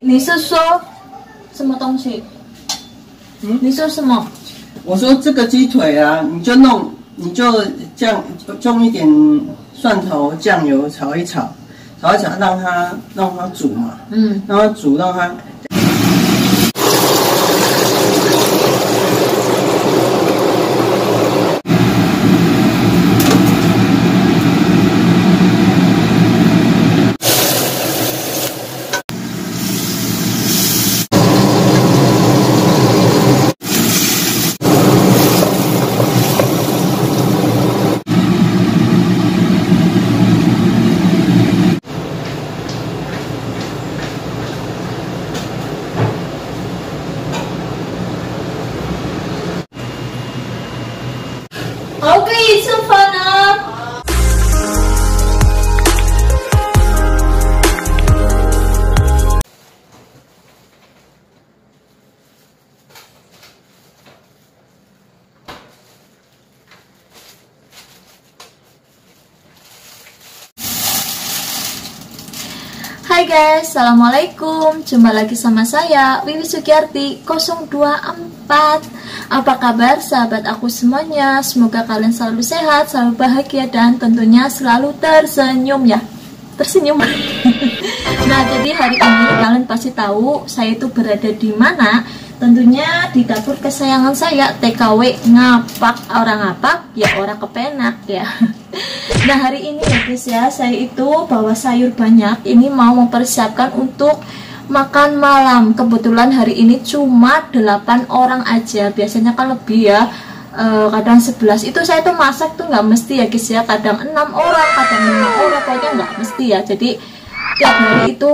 你是说什么东西？你说什么？我说这个鸡腿啊，你就这样种一点蒜头、酱油炒一炒，让它煮嘛，让它煮，让它。好，可以吃饭了。Hai guys, assalamualaikum. Jumpa lagi sama saya Wiwi Sugiarti 024. Apa kabar sahabat aku semuanya? Semoga kalian selalu sehat, selalu bahagia, dan tentunya selalu tersenyum ya. Tersenyum. Nah, jadi hari ini kalian pasti tahu saya itu berada di mana. Tentunya di dapur kesayangan saya, TKW ngapak. Orang ngapak ya orang kepenak ya. Nah, hari ini ya guys ya, saya itu bawa sayur banyak. Ini mau mempersiapkan untuk makan malam. Kebetulan hari ini cuma 8 orang aja. Biasanya kan lebih ya, kadang 11. Itu saya tuh masak tuh nggak mesti ya guys ya. Kadang 6 orang, kadang 5 orang, pokoknya nggak mesti ya. Jadi tiap hari itu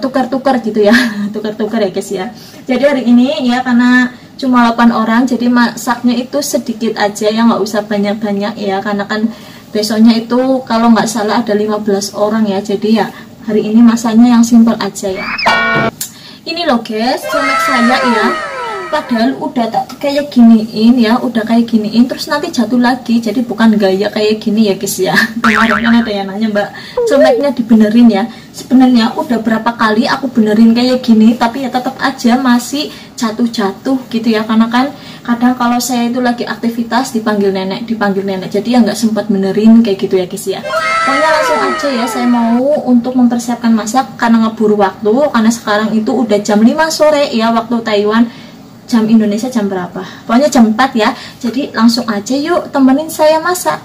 tukar-tukar gitu ya. Tukar-tukar ya guys ya. Jadi hari ini ya, karena cuma 8 orang, jadi masaknya itu sedikit aja ya, nggak usah banyak-banyak ya. Karena kan besoknya itu kalau nggak salah ada 15 orang ya. Jadi ya hari ini masaknya yang simple aja ya. Ini loh guys, cuma saya ya. Padahal udah tak kayak giniin ya, udah kayak giniin terus nanti jatuh lagi. Jadi bukan gaya kayak gini ya guys ya. Kemarin kan ada yang nanya, Mbak, comaknya dibenerin ya. Sebenarnya udah berapa kali aku benerin kayak gini, tapi ya tetap aja masih jatuh-jatuh gitu ya. Karena kan kadang kalau saya itu lagi aktivitas dipanggil nenek, jadi ya nggak sempat benerin kayak gitu ya guys ya. Pokoknya langsung aja ya, saya mau untuk mempersiapkan masak karena ngeburu waktu. Karena sekarang itu udah jam 5 sore ya waktu Taiwan. Jam Indonesia jam berapa? Pokoknya jam 4 ya. Jadi langsung aja yuk temenin saya masak.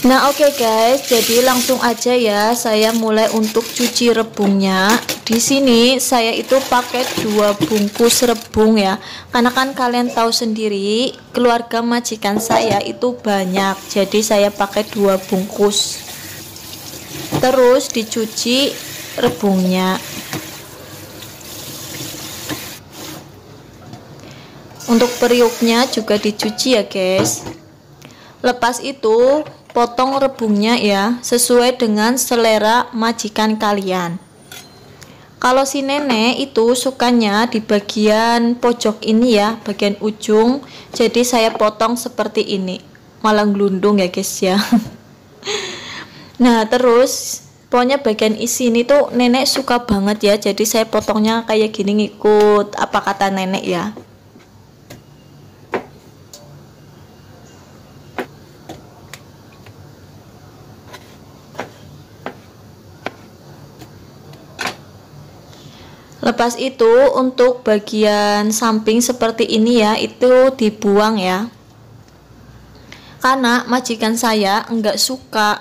Nah oke guys, jadi langsung aja ya saya mulai untuk cuci rebungnya. Di sini saya itu pakai 2 bungkus rebung ya. Karena kan kalian tahu sendiri keluarga majikan saya itu banyak. Jadi saya pakai 2 bungkus. Terus dicuci rebungnya. Untuk periuknya juga dicuci ya guys. Lepas itu potong rebungnya ya, sesuai dengan selera majikan kalian. Kalau si nenek itu sukanya di bagian pojok ini ya, bagian ujung. Jadi saya potong seperti ini, malah gelundung ya guys ya. Nah terus pokoknya bagian isi ini tuh nenek suka banget ya. Jadi saya potongnya kayak gini, ngikut apa kata nenek ya. Lepas itu untuk bagian samping seperti ini ya, itu dibuang ya. Karena majikan saya enggak suka.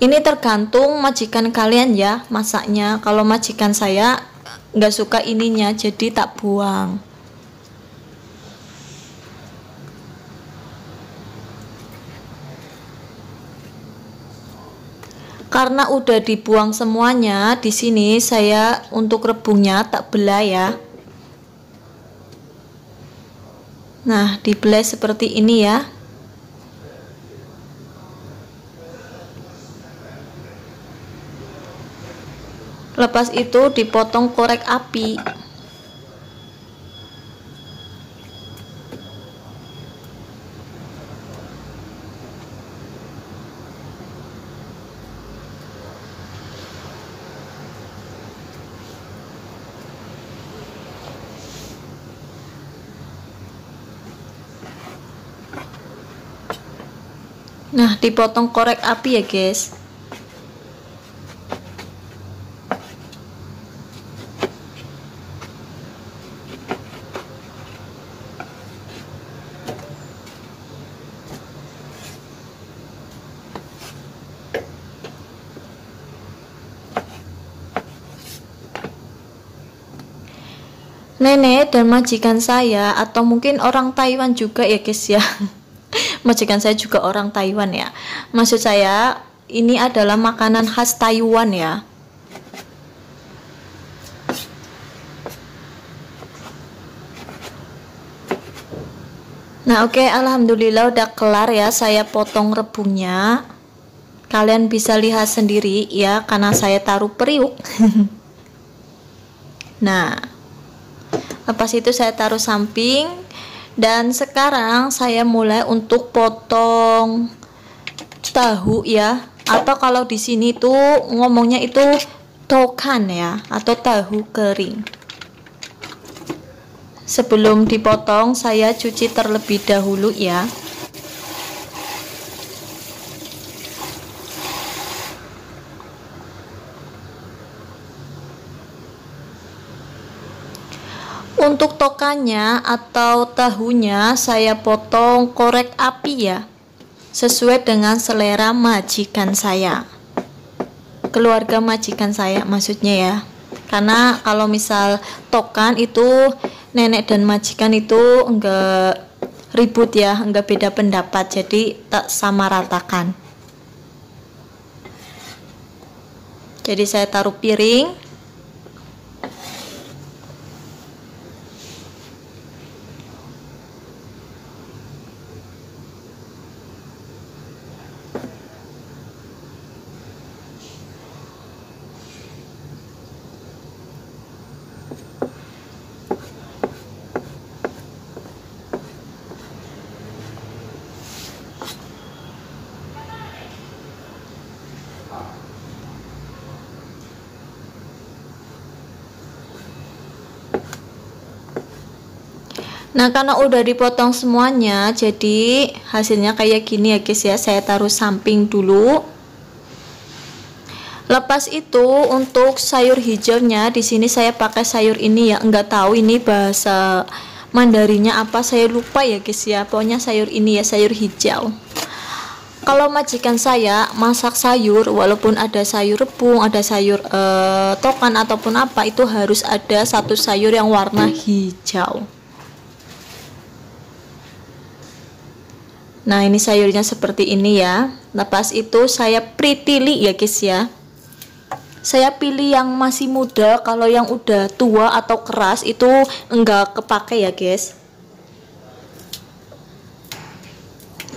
Ini tergantung majikan kalian ya masaknya. Kalau majikan saya enggak suka ininya, jadi tak buang. Karena udah dibuang semuanya, di sini saya untuk rebungnya tak belah ya. Nah, dibelah seperti ini ya. Lepas itu dipotong korek api. Nah, dipotong korek api ya guys. Nenek dan majikan saya, atau mungkin orang Taiwan juga ya guys ya. Majikan saya juga orang Taiwan ya. Maksud saya ini adalah makanan khas Taiwan ya. Nah oke, alhamdulillah udah kelar ya saya potong rebungnya. Kalian bisa lihat sendiri ya, karena saya taruh periuk. Nah, lepas itu saya taruh samping, dan sekarang saya mulai untuk potong tahu ya, atau kalau di sini tuh ngomongnya itu tokan ya, atau tahu kering. Sebelum dipotong saya cuci terlebih dahulu ya. Untuk tokannya atau tahunya saya potong korek api ya, sesuai dengan selera majikan saya, keluarga majikan saya maksudnya ya. Karena kalau misal tokan itu nenek dan majikan itu enggak ribut ya, enggak beda pendapat, jadi tak sama ratakan. Jadi saya taruh piring. Nah, karena udah dipotong semuanya, jadi hasilnya kayak gini ya guys ya. Saya taruh samping dulu. Lepas itu untuk sayur hijaunya, di sini saya pakai sayur ini ya. Enggak tahu ini bahasa Mandarinnya apa, saya lupa ya guys ya. Pokoknya sayur ini ya, sayur hijau. Kalau majikan saya masak sayur, walaupun ada sayur rebung, ada sayur tokan ataupun apa, itu harus ada satu sayur yang warna hijau. Nah, ini sayurnya seperti ini ya. Lepas itu saya pilih ya guys ya. Saya pilih yang masih muda, kalau yang udah tua atau keras itu enggak kepake ya guys.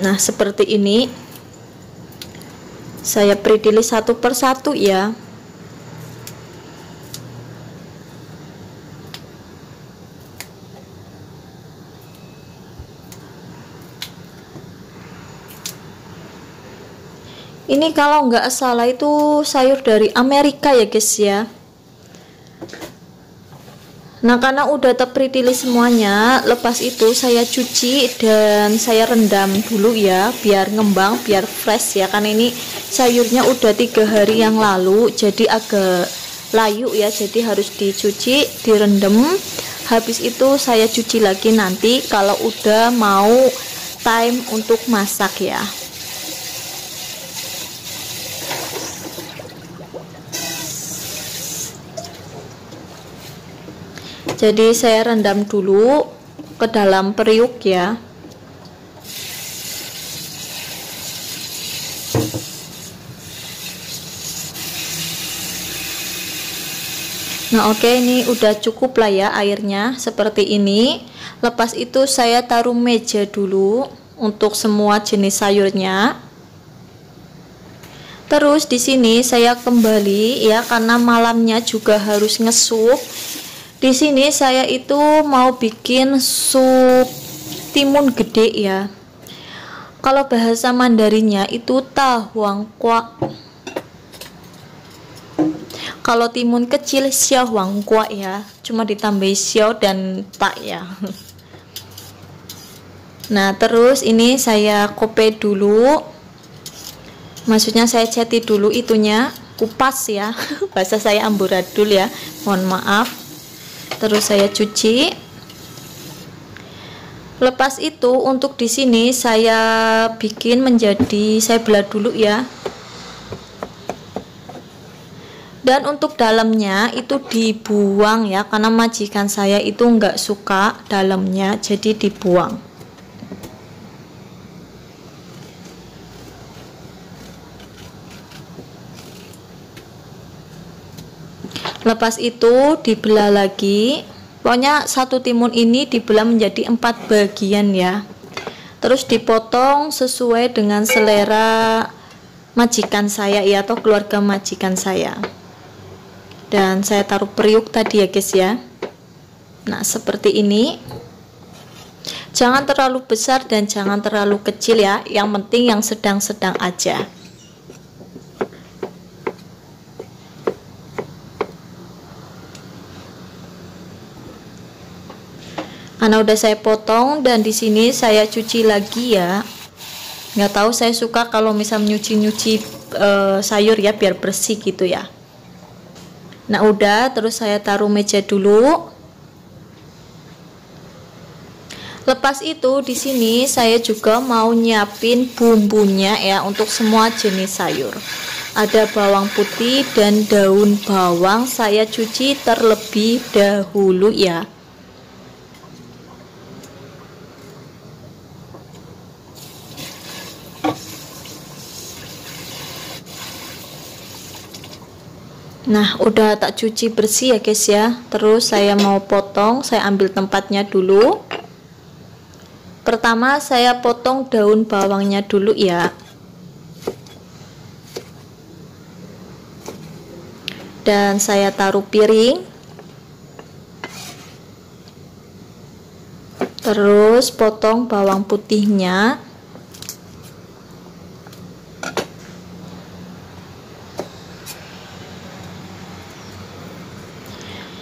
Nah, seperti ini. Saya pilih satu persatu ya. Ini kalau nggak salah itu sayur dari Amerika ya guys ya. Nah, karena udah terpilih semuanya, lepas itu saya cuci dan saya rendam dulu ya, biar ngembang, biar fresh ya. Karena ini sayurnya udah 3 hari yang lalu, jadi agak layu ya, jadi harus dicuci, direndam. Habis itu saya cuci lagi nanti kalau udah mau time untuk masak ya. Jadi saya rendam dulu ke dalam periuk ya. Nah oke, ini udah cukup lah ya airnya seperti ini. Lepas itu saya taruh meja dulu untuk semua jenis sayurnya. Terus di sini saya kembali ya, karena malamnya juga harus ngesup. Di sini saya itu mau bikin sup timun gede ya. Kalau bahasa Mandarinnya itu tahuang kwa. Kalau timun kecil xiao huang kwa ya, cuma ditambahi xiao dan tak ya. Nah, terus ini saya kope dulu. Maksudnya saya ceti dulu itunya, kupas ya. Bahasa saya amburadul ya, mohon maaf. Terus saya cuci. Lepas itu untuk di sini saya bikin menjadi, saya belah dulu ya. Dan untuk dalamnya itu dibuang ya, karena majikan saya itu nggak suka dalamnya, jadi dibuang. Lepas itu dibelah lagi. Pokoknya satu timun ini dibelah menjadi 4 bagian ya. Terus dipotong sesuai dengan selera majikan saya ya, atau keluarga majikan saya. Dan saya taruh periuk tadi ya guys ya. Nah seperti ini. Jangan terlalu besar dan jangan terlalu kecil ya. Yang penting yang sedang-sedang aja. Karena udah saya potong dan di sini saya cuci lagi ya. Nggak tahu, saya suka kalau misal nyuci sayur ya, biar bersih gitu ya. Nah udah, terus saya taruh meja dulu. Lepas itu di sini saya juga mau nyiapin bumbunya ya untuk semua jenis sayur. Ada bawang putih dan daun bawang, saya cuci terlebih dahulu ya. Nah udah tak cuci bersih ya guys ya. Terus saya mau potong, saya ambil tempatnya dulu. Pertama saya potong daun bawangnya dulu ya. Dan saya taruh piring. Terus potong bawang putihnya.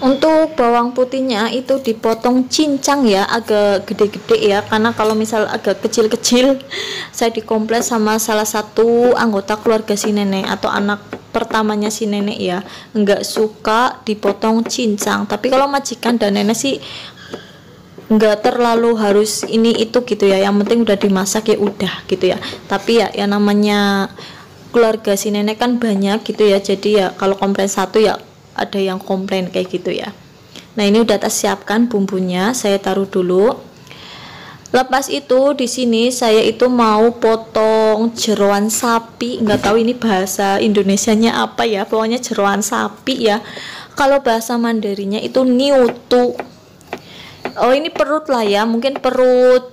Untuk bawang putihnya itu dipotong cincang ya, agak gede-gede ya, karena kalau misal agak kecil-kecil saya dikomplain sama salah satu anggota keluarga si nenek atau anak pertamanya si nenek ya, nggak suka dipotong cincang. Tapi kalau majikan dan nenek sih nggak terlalu harus ini itu gitu ya, yang penting udah dimasak ya udah gitu ya. Tapi ya namanya keluarga si nenek kan banyak gitu ya, jadi ya kalau komplain satu ya ada yang komplain kayak gitu ya. Nah ini udah tak siapkan bumbunya, saya taruh dulu. Lepas itu di sini saya itu mau potong jeroan sapi, nggak tahu ini bahasa Indonesianya apa ya, pokoknya jeroan sapi ya. Kalau bahasa Mandarinnya itu niutu. Oh ini perut lah ya, mungkin perut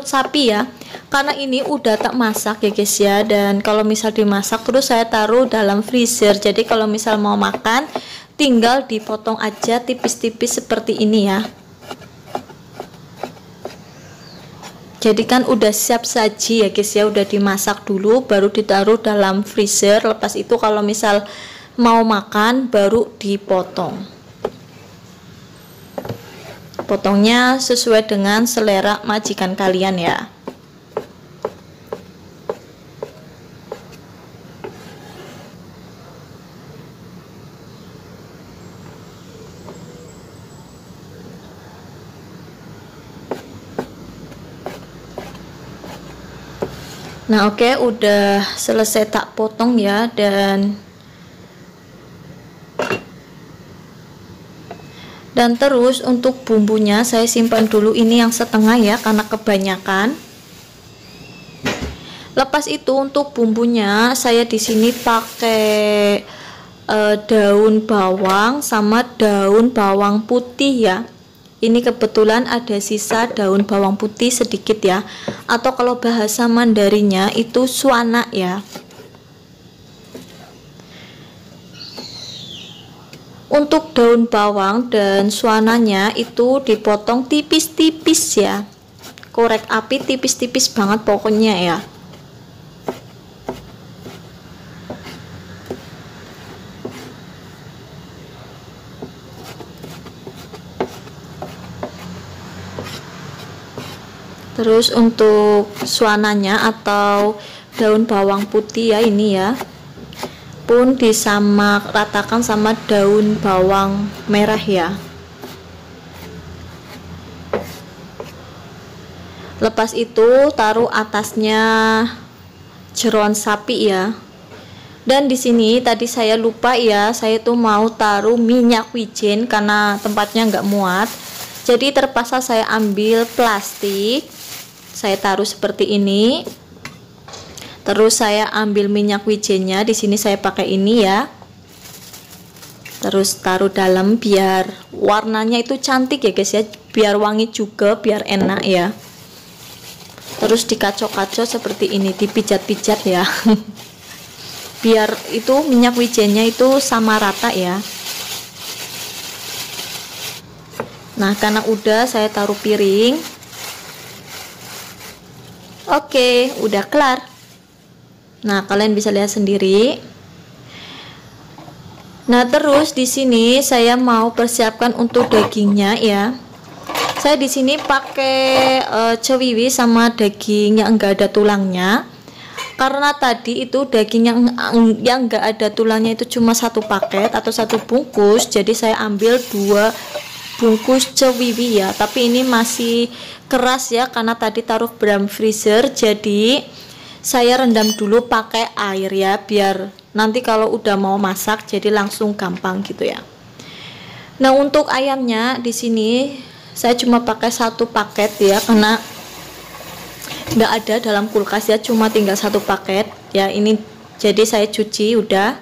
sapi ya, karena ini udah tak masak ya guys ya. Dan kalau misal dimasak terus saya taruh dalam freezer, jadi kalau misal mau makan tinggal dipotong aja tipis-tipis seperti ini ya. Jadi kan udah siap saji ya guys ya, udah dimasak dulu baru ditaruh dalam freezer. Lepas itu kalau misal mau makan baru dipotong. Potongnya sesuai dengan selera majikan kalian ya. Nah oke, udah selesai tak potong ya. Dan terus untuk bumbunya saya simpan dulu ini yang setengah ya, karena kebanyakan. Lepas itu untuk bumbunya saya di sini pakai daun bawang sama daun bawang putih ya. Ini kebetulan ada sisa daun bawang putih sedikit ya, atau kalau bahasa Mandarinnya itu suana ya. Untuk daun bawang dan suananya itu dipotong tipis-tipis ya. Korek api tipis-tipis banget pokoknya ya. Terus untuk suananya atau daun bawang putih ya, ini ya, pun ratakan sama daun bawang merah ya. Lepas itu taruh atasnya jeroan sapi ya. Dan di sini tadi saya lupa ya, saya tuh mau taruh minyak wijen karena tempatnya nggak muat. Jadi terpaksa saya ambil plastik, saya taruh seperti ini. Terus saya ambil minyak wijennya, di sini saya pakai ini ya. Terus taruh dalam biar warnanya itu cantik ya guys ya, biar wangi juga, biar enak ya. Terus dikacau-kacau seperti ini, dipijat-pijat ya. Biar itu minyak wijennya itu sama rata ya. Nah, karena udah saya taruh piring. Oke, udah kelar. Nah, kalian bisa lihat sendiri. Nah, terus di sini saya mau persiapkan untuk dagingnya ya. Saya di sini pakai cewiwi sama daging yang enggak ada tulangnya. Karena tadi itu daging yang enggak ada tulangnya itu cuma satu paket atau satu bungkus, jadi saya ambil 2 bungkus cewiwi ya. Tapi ini masih keras ya, karena tadi taruh dalam freezer, jadi saya rendam dulu pakai air ya, biar nanti kalau udah mau masak jadi langsung gampang gitu ya. Nah, untuk ayamnya di sini saya cuma pakai 1 paket ya, karena nggak ada dalam kulkas ya, cuma tinggal 1 paket ya. Ini jadi saya cuci udah.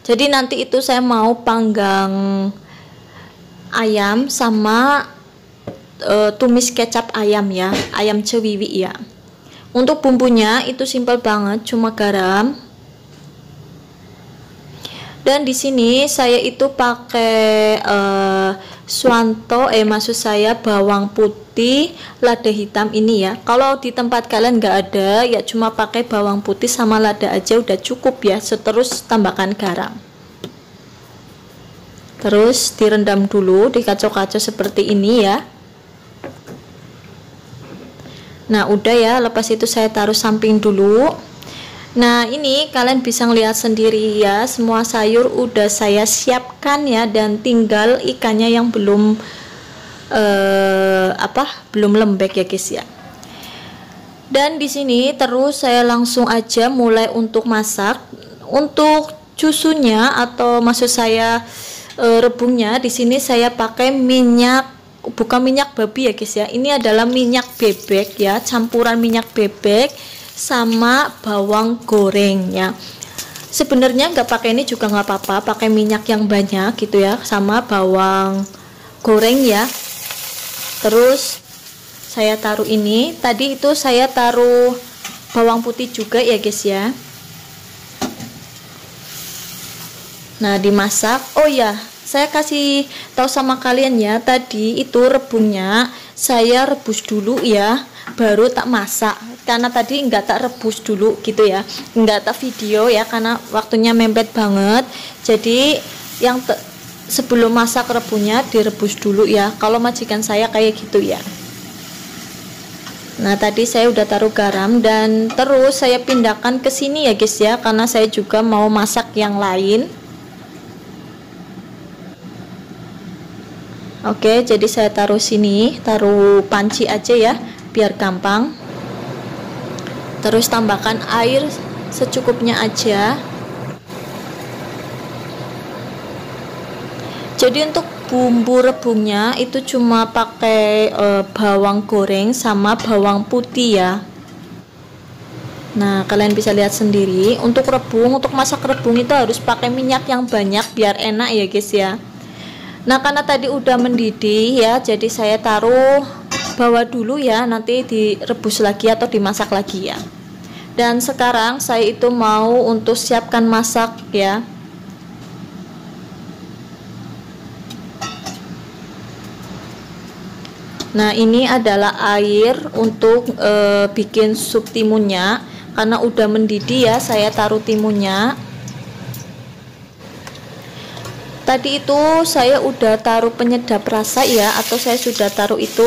Jadi nanti itu saya mau panggang ayam sama tumis kecap ayam ya, ayam cewiwi ya. Untuk bumbunya itu simpel banget, cuma garam. Dan di sini saya itu pakai maksud saya bawang putih lada hitam ini ya. Kalau di tempat kalian nggak ada ya, cuma pakai bawang putih sama lada aja udah cukup ya. Terus tambahkan garam. Terus direndam dulu, dikacau-kacau seperti ini ya. Nah, udah ya, lepas itu saya taruh samping dulu. Nah, ini kalian bisa ngelihat sendiri ya, semua sayur udah saya siapkan ya, dan tinggal ikannya yang belum belum lembek ya guys ya. Dan di sini terus saya langsung aja mulai untuk masak. Untuk susunya atau maksud saya rebungnya, di sini saya pakai minyak, bukan minyak babi ya guys ya. Ini adalah minyak bebek ya, campuran minyak bebek sama bawang goreng ya. Sebenarnya nggak pakai ini juga nggak apa-apa, pakai minyak yang banyak gitu ya, sama bawang goreng ya. Terus saya taruh ini, tadi itu saya taruh bawang putih juga ya guys ya. Nah, dimasak. Oh ya, saya kasih tahu sama kalian ya, tadi itu rebungnya saya rebus dulu ya, baru tak masak. Karena tadi nggak tak rebus dulu gitu ya, nggak tak video ya, karena waktunya mepet banget. Jadi yang sebelum masak rebusnya direbus dulu ya, kalau majikan saya kayak gitu ya. Nah, tadi saya udah taruh garam dan terus saya pindahkan ke sini ya guys ya, karena saya juga mau masak yang lain. Oke, jadi saya taruh sini, taruh panci aja ya biar gampang. Terus tambahkan air secukupnya aja. Jadi untuk bumbu rebungnya itu cuma pakai bawang goreng sama bawang putih ya. Nah, kalian bisa lihat sendiri, untuk rebung, untuk masak rebung itu harus pakai minyak yang banyak biar enak ya guys ya. Nah, karena tadi udah mendidih ya, jadi saya taruh bawah dulu ya, nanti direbus lagi atau dimasak lagi ya. Dan sekarang saya itu mau untuk siapkan masak ya. Nah, ini adalah air untuk bikin sup timunnya. Karena udah mendidih ya, saya taruh timunnya. Tadi itu saya udah taruh penyedap rasa ya, atau saya sudah taruh itu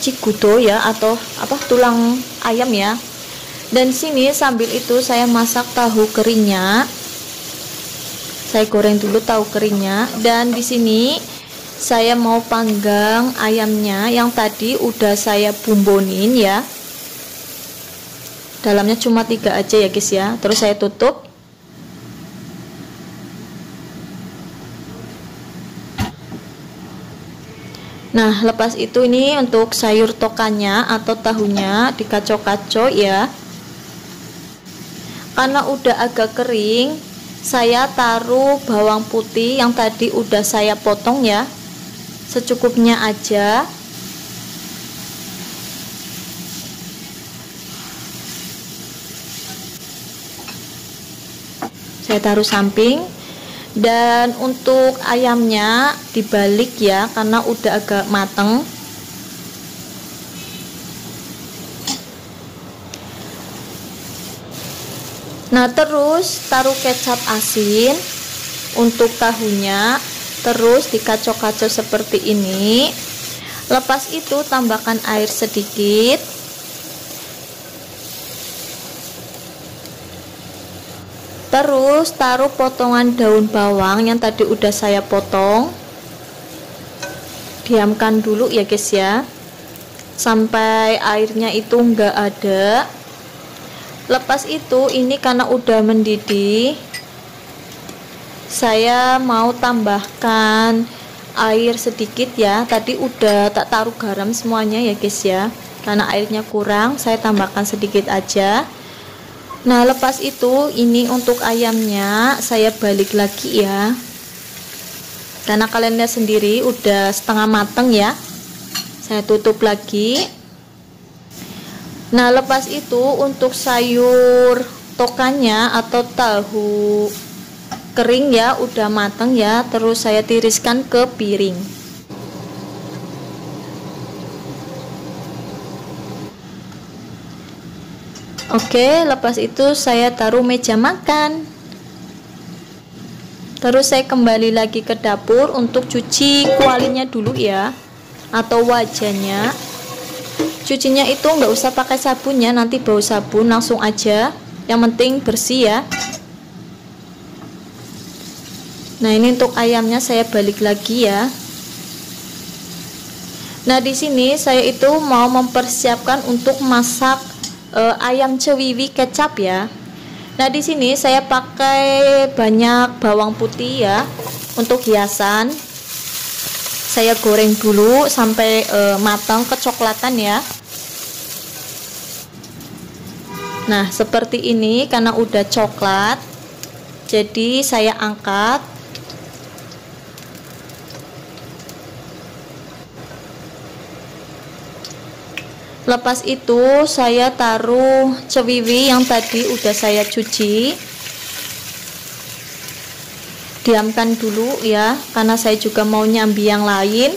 cigudo ya, atau apa, tulang ayam ya. Dan sini sambil itu saya masak tahu keringnya. Saya goreng dulu tahu keringnya, dan di sini saya mau panggang ayamnya yang tadi udah saya bumbunin ya. Dalamnya cuma 3 aja ya guys ya. Terus saya tutup. Nah, lepas itu ini untuk sayur tokannya atau tahunya dikacau-kacau ya. Karena udah agak kering, saya taruh bawang putih yang tadi udah saya potong ya, secukupnya aja. Saya taruh samping. Dan untuk ayamnya dibalik ya, karena udah agak mateng. Nah, terus taruh kecap asin untuk tahunya, terus dikacau-kacau seperti ini. Lepas itu tambahkan air sedikit. Terus taruh potongan daun bawang yang tadi udah saya potong. Diamkan dulu ya guys ya, sampai airnya itu enggak ada. Lepas itu ini karena udah mendidih, saya mau tambahkan air sedikit ya. Tadi udah tak taruh garam semuanya ya guys ya. Karena airnya kurang, saya tambahkan sedikit aja. Nah, lepas itu ini untuk ayamnya saya balik lagi ya. Karena kalian lihat sendiri udah setengah mateng ya. Saya tutup lagi. Nah, lepas itu untuk sayur tokannya atau tahu kering ya, udah matang ya. Terus saya tiriskan ke piring. Oke, lepas itu saya taruh meja makan. Terus saya kembali lagi ke dapur untuk cuci kualinya dulu ya, atau wajahnya. Cucinya itu nggak usah pakai sabun ya, nanti bau sabun, langsung aja. Yang penting bersih ya. Nah, ini untuk ayamnya saya balik lagi ya. Nah, di sini saya itu mau mempersiapkan untuk masak ayam cewiwi kecap ya. Nah, di sini saya pakai banyak bawang putih ya untuk hiasan. Saya goreng dulu sampai matang kecoklatan ya. Nah, seperti ini karena udah coklat. Jadi saya angkat. Lepas itu saya taruh cewiwi yang tadi udah saya cuci. Diamkan dulu ya, karena saya juga mau nyambi yang lain.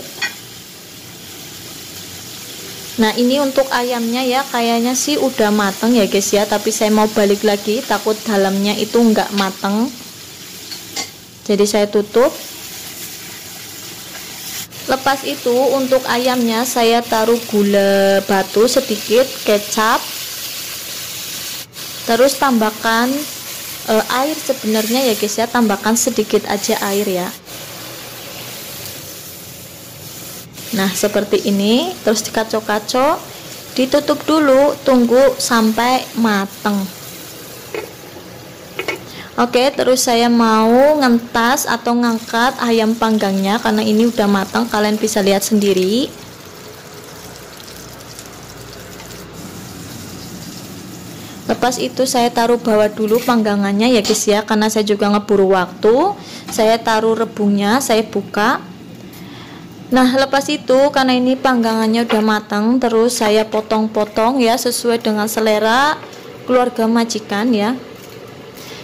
Nah, ini untuk ayamnya ya, kayaknya sih udah mateng ya guys ya, tapi saya mau balik lagi, takut dalamnya itu nggak mateng. Jadi saya tutup. Lepas itu untuk ayamnya saya taruh gula batu sedikit, kecap. Terus tambahkan air sebenarnya ya guys ya, tambahkan sedikit aja air ya. Nah, seperti ini. Terus dikacau-kacau, ditutup dulu, tunggu sampai mateng. Oke, terus saya mau ngentas atau ngangkat ayam panggangnya karena ini udah matang, kalian bisa lihat sendiri. Lepas itu saya taruh bawah dulu panggangannya ya guys ya, karena saya juga ngeburu waktu. Saya taruh rebungnya, saya buka. Nah, lepas itu karena ini panggangannya udah matang, terus saya potong-potong ya sesuai dengan selera keluarga majikan ya.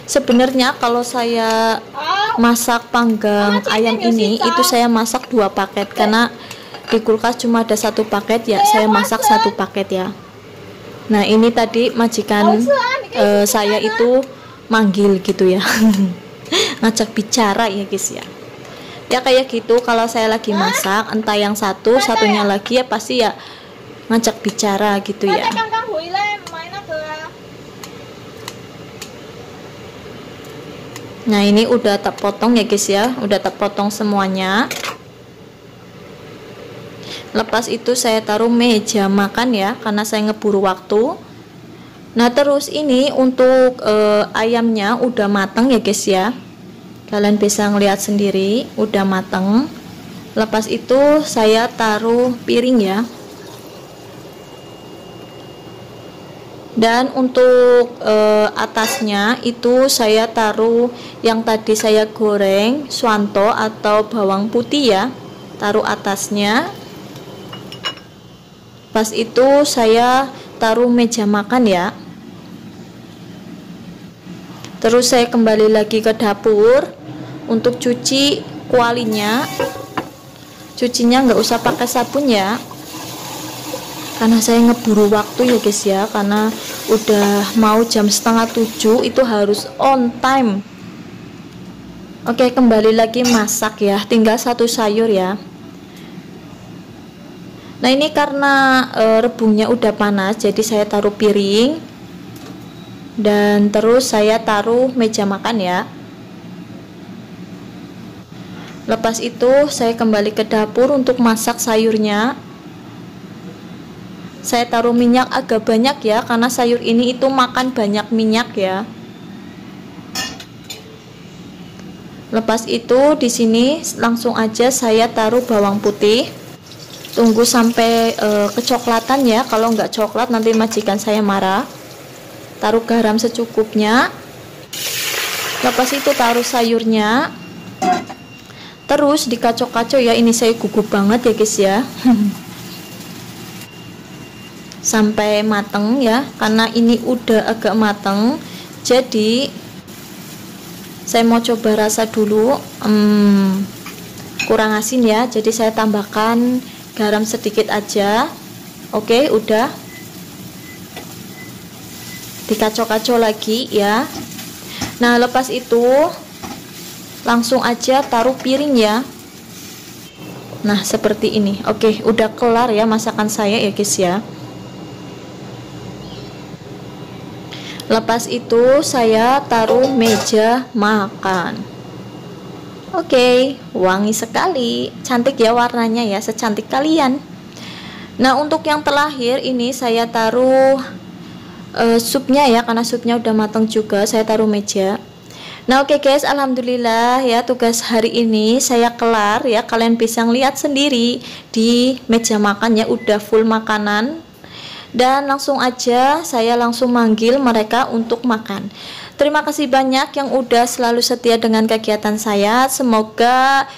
Sebenarnya kalau saya masak panggang ayam ini itu saya masak 2 paket, karena di kulkas cuma ada 1 paket ya, saya masak 1 paket ya. Nah, ini tadi majikan saya itu manggil gitu ya. Ngajak bicara ya guys ya. Ya kayak gitu, kalau saya lagi masak, entah yang satu, satunya lagi ya pasti ya ngajak bicara gitu ya. Nah, ini udah tak potong ya guys ya, udah tak potong semuanya. Lepas itu saya taruh meja makan ya, karena saya ngeburu waktu. Nah, terus ini untuk ayamnya udah mateng ya guys ya, kalian bisa ngeliat sendiri udah mateng. Lepas itu saya taruh piring ya. Dan untuk atasnya itu saya taruh yang tadi saya goreng, swanto atau bawang putih ya, taruh atasnya. Pas itu saya taruh meja makan ya. Terus saya kembali lagi ke dapur untuk cuci kualinya. Cucinya nggak usah pakai sabun ya, karena saya ngeburu waktu ya guys ya, karena udah mau jam 6:30, itu harus on time. Oke, kembali lagi masak ya, tinggal satu sayur ya. Nah, ini karena rebungnya udah panas, jadi saya taruh piring dan terus saya taruh meja makan ya. Lepas itu saya kembali ke dapur untuk masak sayurnya. Saya taruh minyak agak banyak ya, karena sayur ini itu makan banyak minyak ya. Lepas itu di sini langsung aja saya taruh bawang putih. Tunggu sampai kecoklatan ya, kalau nggak coklat nanti majikan saya marah. Taruh garam secukupnya. Lepas itu taruh sayurnya. Terus dikacau-kacau ya, ini saya gugup banget ya guys ya. Sampai mateng ya, karena ini udah agak mateng, jadi saya mau coba rasa dulu. Kurang asin ya, jadi saya tambahkan garam sedikit aja. Oke, udah dikacau-kacau lagi ya. Nah, lepas itu langsung aja taruh piring ya. Nah, seperti ini. Oke, udah kelar ya masakan saya ya guys ya. Lepas itu saya taruh meja makan. Oke, wangi sekali, cantik ya warnanya ya, secantik kalian. Nah, untuk yang terakhir ini saya taruh supnya ya, karena supnya udah matang juga, saya taruh meja. Nah, oke guys, alhamdulillah ya, tugas hari ini saya kelar ya. Kalian bisa ngeliat sendiri di meja makannya udah full makanan. Dan langsung aja saya langsung manggil mereka untuk makan. Terima kasih banyak yang udah selalu setia dengan kegiatan saya. Semoga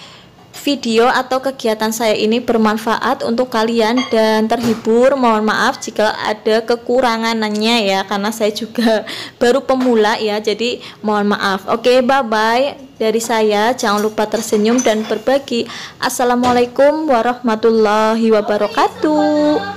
video atau kegiatan saya ini bermanfaat untuk kalian dan terhibur. Mohon maaf jika ada kekurangannya ya, karena saya juga baru pemula ya, jadi mohon maaf. Oke, bye bye dari saya, jangan lupa tersenyum dan berbagi. Assalamualaikum warahmatullahi wabarakatuh.